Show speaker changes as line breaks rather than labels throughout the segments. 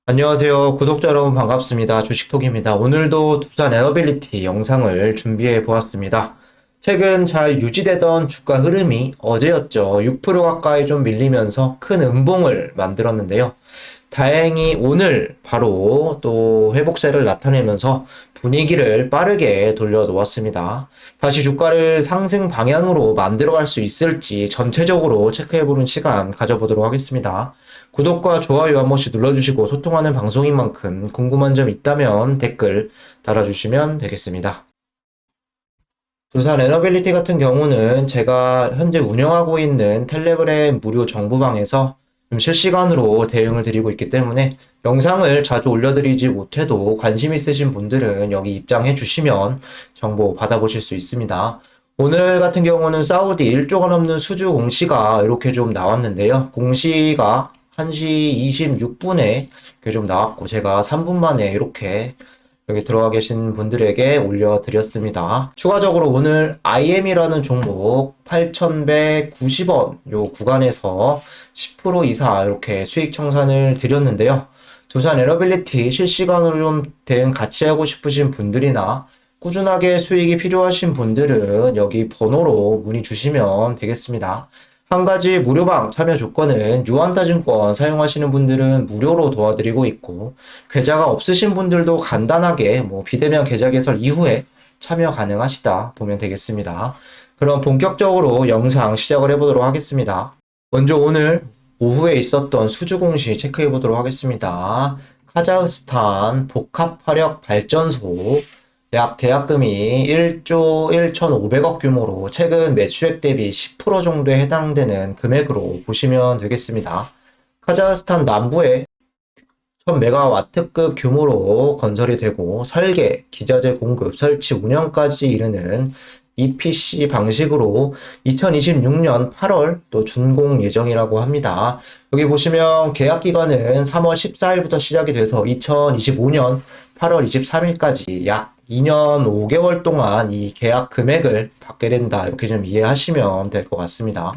안녕하세요. 구독자 여러분 반갑습니다. 주식톡입니다. 오늘도 두산 에너빌리티 영상을 준비해 보았습니다. 최근 잘 유지되던 주가 흐름이 어제였죠. 6% 가까이 좀 밀리면서 큰 음봉을 만들었는데요. 다행히 오늘 바로 또 회복세를 나타내면서 분위기를 빠르게 돌려놓았습니다. 다시 주가를 상승 방향으로 만들어갈 수 있을지 전체적으로 체크해보는 시간 가져보도록 하겠습니다. 구독과 좋아요 한 번씩 눌러주시고 소통하는 방송인 만큼 궁금한 점 있다면 댓글 달아주시면 되겠습니다. 두산 에너빌리티 같은 경우는 제가 현재 운영하고 있는 텔레그램 무료 정보방에서 좀 실시간으로 대응을 드리고 있기 때문에 영상을 자주 올려드리지 못해도 관심 있으신 분들은 여기 입장해 주시면 정보 받아보실 수 있습니다. 오늘 같은 경우는 사우디 1조가 넘는 수주 공시가 이렇게 좀 나왔는데요. 공시가 1시 26분에 이렇게 좀 나왔고 제가 3분 만에 이렇게 여기 들어와 계신 분들에게 올려드렸습니다. 추가적으로 오늘 IM이라는 종목 8,190원 요 구간에서 10% 이상 이렇게 수익 청산을 드렸는데요. 두산 에너빌리티 실시간으로 좀 대응 같이 하고 싶으신 분들이나 꾸준하게 수익이 필요하신 분들은 여기 번호로 문의 주시면 되겠습니다. 한 가지 무료방 참여 조건은 유한타증권 사용하시는 분들은 무료로 도와드리고 있고 계좌가 없으신 분들도 간단하게 비대면 계좌 개설 이후에 참여 가능하시다 보면 되겠습니다. 그럼 본격적으로 영상 시작을 해보도록 하겠습니다. 먼저 오늘 오후에 있었던 수주 공시 체크해 보도록 하겠습니다. 카자흐스탄 복합화력발전소 약 계약금이 1조 1,500억 규모로 최근 매출액 대비 10% 정도에 해당되는 금액으로 보시면 되겠습니다. 카자흐스탄 남부에 1000메가와트급 규모로 건설이 되고 설계, 기자재 공급, 설치, 운영까지 이르는 EPC 방식으로 2026년 8월 또 준공 예정이라고 합니다. 여기 보시면 계약 기간은 3월 14일부터 시작이 돼서 2025년 8월 23일까지 약 2년 5개월 동안 이 계약 금액을 받게 된다. 이렇게 좀 이해하시면 될 것 같습니다.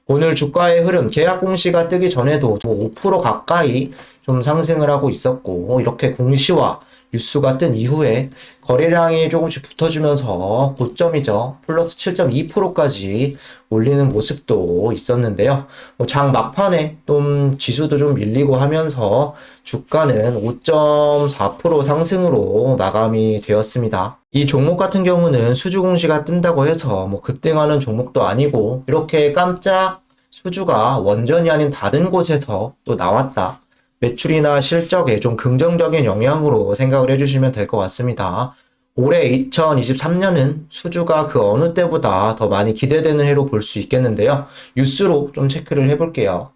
오늘 주가의 흐름, 계약 공시가 뜨기 전에도 5% 가까이 좀 상승을 하고 있었고, 이렇게 공시와 뉴스가 뜬 이후에 거래량이 조금씩 붙어주면서 고점이죠. 플러스 7.2%까지 올리는 모습도 있었는데요. 장 막판에 좀 지수도 좀 밀리고 하면서 주가는 5.4% 상승으로 마감이 되었습니다. 이 종목 같은 경우는 수주 공시가 뜬다고 해서 급등하는 종목도 아니고 이렇게 깜짝 수주가 원전이 아닌 다른 곳에서 또 나왔다. 매출이나 실적에 좀 긍정적인 영향으로 생각을 해주시면 될 것 같습니다. 올해 2023년은 수주가 그 어느 때보다 더 많이 기대되는 해로 볼 수 있겠는데요. 뉴스로 좀 체크를 해볼게요.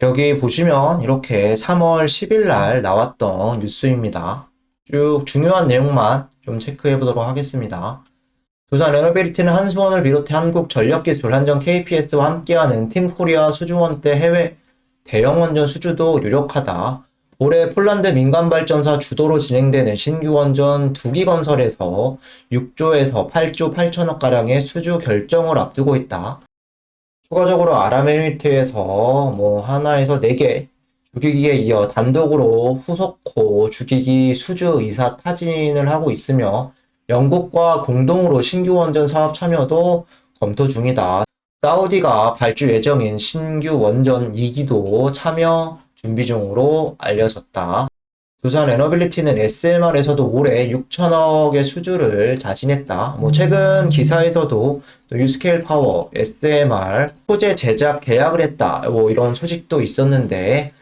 여기 보시면 이렇게 3월 10일 날 나왔던 뉴스입니다. 쭉 중요한 내용만 좀 체크해 보도록 하겠습니다. 두산 에너빌리티는 한수원을 비롯해 한국전력기술, 한전 KPS와 함께하는 팀코리아 수주원대 해외 대형 원전 수주도 유력하다. 올해 폴란드 민간발전사 주도로 진행되는 신규 원전 2기 건설에서 6조에서 8조 8천억가량의 수주 결정을 앞두고 있다. 추가적으로 아랍에미리트에서 하나에서 4개 주기기에 이어 단독으로 후속호 주기기 수주 이사 타진을 하고 있으며 영국과 공동으로 신규 원전 사업 참여도 검토 중이다. 사우디가 발주 예정인 신규 원전 2기도 참여 준비 중으로 알려졌다. 두산 에너빌리티는 SMR에서도 올해 6천억의 수주를 자신했다. 최근 기사에서도 또 유스케일 파워, SMR, 소재 제작 계약을 했다. 이런 소식도 있었는데,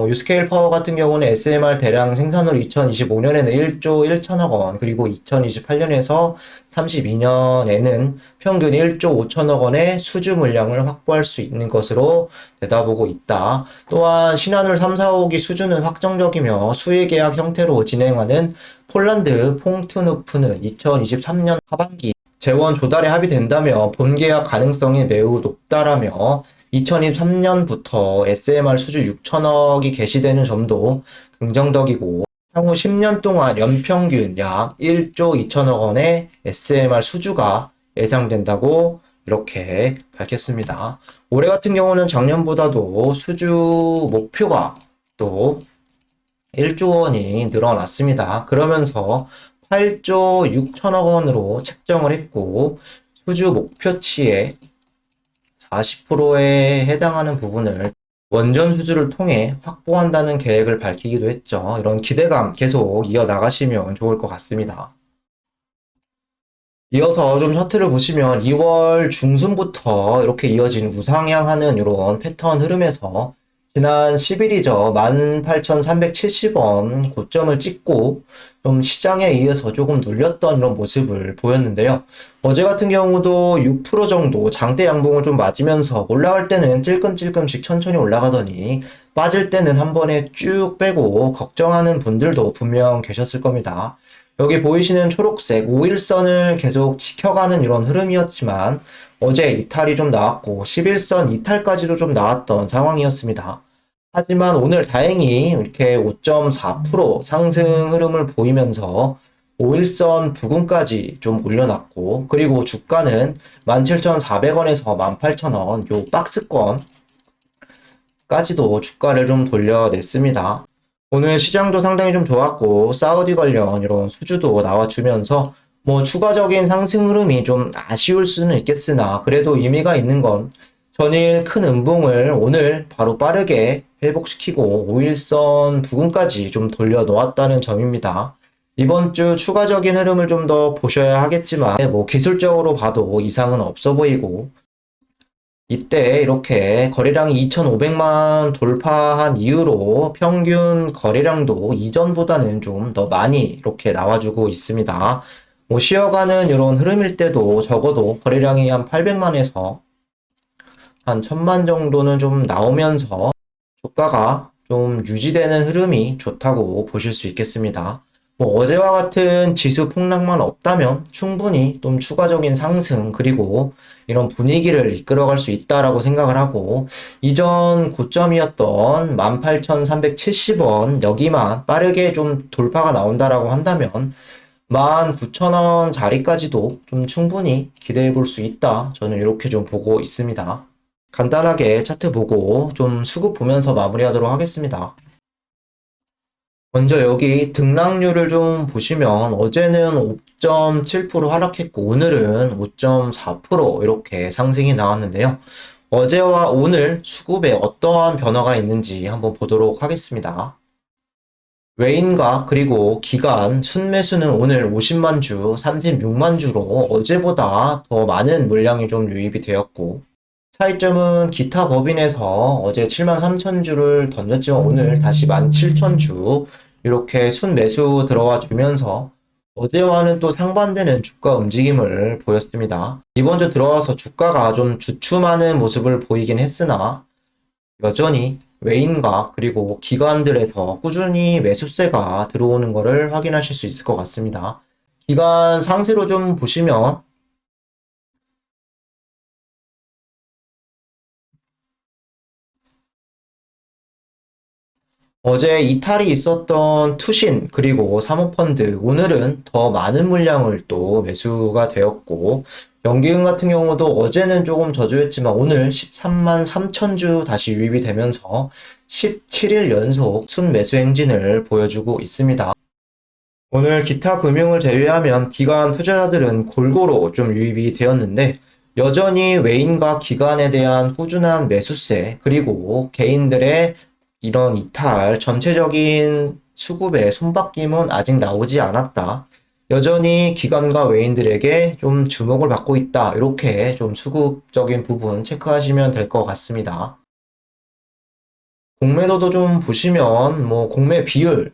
유스케일 파워 같은 경우는 SMR 대량 생산으로 2025년에는 1조 1천억 원, 그리고 2028년에서 32년에는 평균 1조 5천억 원의 수주 물량을 확보할 수 있는 것으로 내다보고 있다. 또한 신한울 3, 4호기 수주는 확정적이며 수의 계약 형태로 진행하는 폴란드 퐁트누프는 2023년 하반기 재원 조달에 합의된다며 본계약 가능성이 매우 높다라며 2023년부터 SMR 수주 6천억이 개시되는 점도 긍정적이고 향후 10년 동안 연평균 약 1조 2천억 원의 SMR 수주가 예상된다고 이렇게 밝혔습니다. 올해 같은 경우는 작년보다도 수주 목표가 또 1조 원이 늘어났습니다. 그러면서 8조 6천억 원으로 책정을 했고, 수주 목표치의 40%에 해당하는 부분을 원전 수주를 통해 확보한다는 계획을 밝히기도 했죠. 이런 기대감 계속 이어나가시면 좋을 것 같습니다. 이어서 좀 차트를 보시면 2월 중순부터 이렇게 이어진 우상향하는 이런 패턴 흐름에서 지난 10일이죠. 18,370원 고점을 찍고 좀 시장에 의해서 조금 눌렸던 이런 모습을 보였는데요. 어제 같은 경우도 6% 정도 장대 양봉을 좀 맞으면서 올라갈 때는 찔끔찔끔씩 천천히 올라가더니 빠질 때는 한 번에 쭉 빼고 걱정하는 분들도 분명 계셨을 겁니다. 여기 보이시는 초록색 5일선을 계속 지켜가는 이런 흐름이었지만 어제 이탈이 좀 나왔고 11선 이탈까지도 좀 나왔던 상황이었습니다. 하지만 오늘 다행히 이렇게 5.4% 상승 흐름을 보이면서 5일선 부근까지 좀 올려놨고 그리고 주가는 17,400원에서 18,000원 요 박스권까지도 주가를 좀 돌려냈습니다. 오늘 시장도 상당히 좀 좋았고 사우디 관련 이런 수주도 나와주면서 뭐 추가적인 상승 흐름이 좀 아쉬울 수는 있겠으나 그래도 의미가 있는 건 전일 큰 음봉을 오늘 바로 빠르게 회복시키고 5일선 부근까지 좀 돌려놓았다는 점입니다. 이번 주 추가적인 흐름을 좀 더 보셔야 하겠지만 뭐 기술적으로 봐도 이상은 없어 보이고 이때 이렇게 거래량이 2,500만 돌파한 이후로 평균 거래량도 이전보다는 좀 더 많이 이렇게 나와주고 있습니다. 뭐 쉬어가는 이런 흐름일 때도 적어도 거래량이 한 800만에서 한 1000만 정도는 좀 나오면서 주가가 좀 유지되는 흐름이 좋다고 보실 수 있겠습니다. 뭐 어제와 같은 지수 폭락만 없다면 충분히 좀 추가적인 상승 그리고 이런 분위기를 이끌어갈 수 있다라고 생각을 하고 이전 고점이었던 18,370원 여기만 빠르게 좀 돌파가 나온다라고 한다면 19,000원 자리까지도 좀 충분히 기대해 볼 수 있다. 저는 이렇게 좀 보고 있습니다. 간단하게 차트 보고 좀 수급 보면서 마무리하도록 하겠습니다. 먼저 여기 등락률을 좀 보시면 어제는 5.7% 하락했고 오늘은 5.4% 이렇게 상승이 나왔는데요. 어제와 오늘 수급에 어떠한 변화가 있는지 한번 보도록 하겠습니다. 외인과 그리고 기관 순매수는 오늘 50만 주, 36만 주로 어제보다 더 많은 물량이 좀 유입이 되었고 차이점은 기타 법인에서 어제 7만 3천 주를 던졌지만 오늘 다시 1만 7천 주 이렇게 순매수 들어와 주면서 어제와는 또 상반되는 주가 움직임을 보였습니다. 이번 주 들어와서 주가가 좀 주춤하는 모습을 보이긴 했으나 여전히 외인과 그리고 기관들의 더 꾸준히 매수세가 들어오는 것을 확인하실 수 있을 것 같습니다. 기관 상세로 좀 보시면 어제 이탈이 있었던 투신 그리고 사모펀드 오늘은 더 많은 물량을 또 매수가 되었고 연기금 같은 경우도 어제는 조금 저조했지만 오늘 13만 3천 주 다시 유입이 되면서 17일 연속 순매수 행진을 보여주고 있습니다. 오늘 기타 금융을 제외하면 기관 투자자들은 골고루 좀 유입이 되었는데 여전히 외인과 기관에 대한 꾸준한 매수세 그리고 개인들의 이런 이탈, 전체적인 수급의 손바뀜은 아직 나오지 않았다. 여전히 기관과 외인들에게 좀 주목을 받고 있다. 이렇게 좀 수급적인 부분 체크하시면 될 것 같습니다. 공매도도 좀 보시면 뭐 공매 비율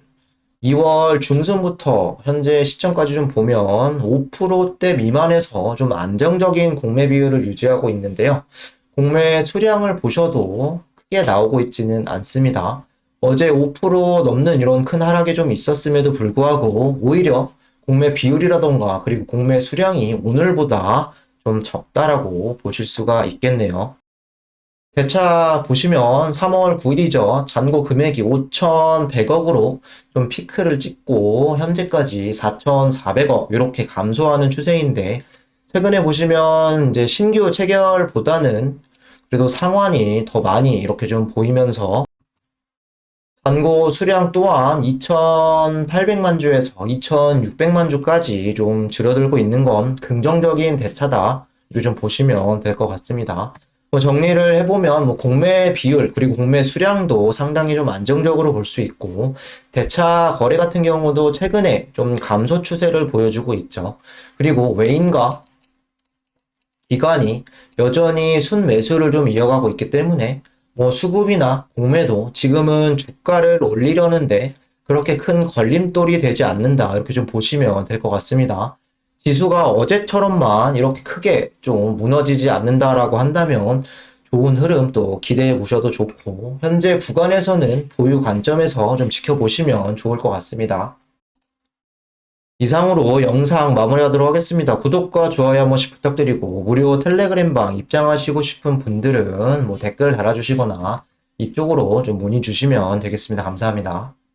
2월 중순부터 현재 시점까지 좀 보면 5%대 미만에서 좀 안정적인 공매 비율을 유지하고 있는데요. 공매 수량을 보셔도 크게 나오고 있지는 않습니다. 어제 5% 넘는 이런 큰 하락이 좀 있었음에도 불구하고 오히려 공매 비율이라던가 그리고 공매 수량이 오늘보다 좀 적다라고 보실 수가 있겠네요. 대차 보시면 3월 9일이죠. 잔고 금액이 5,100억으로 좀 피크를 찍고 현재까지 4,400억 이렇게 감소하는 추세인데 최근에 보시면 이제 신규 체결보다는 그래도 상환이 더 많이 이렇게 좀 보이면서 잔고 수량 또한 2,800만 주에서 2,600만 주까지 좀 줄어들고 있는 건 긍정적인 대차다. 이렇게 좀 보시면 될 것 같습니다. 뭐 정리를 해보면 뭐 공매 비율 그리고 공매 수량도 상당히 좀 안정적으로 볼 수 있고 대차 거래 같은 경우도 최근에 좀 감소 추세를 보여주고 있죠. 그리고 외인과 기관이 여전히 순매수를 좀 이어가고 있기 때문에 뭐 수급이나 공매도 지금은 주가를 올리려는데 그렇게 큰 걸림돌이 되지 않는다. 이렇게 좀 보시면 될 것 같습니다. 지수가 어제처럼만 이렇게 크게 좀 무너지지 않는다라고 한다면 좋은 흐름 또 기대해 보셔도 좋고 현재 구간에서는 보유 관점에서 좀 지켜보시면 좋을 것 같습니다. 이상으로 영상 마무리하도록 하겠습니다. 구독과 좋아요 한 번씩 부탁드리고 무료 텔레그램방 입장하시고 싶은 분들은 뭐 댓글 달아주시거나 이쪽으로 좀 문의 주시면 되겠습니다. 감사합니다.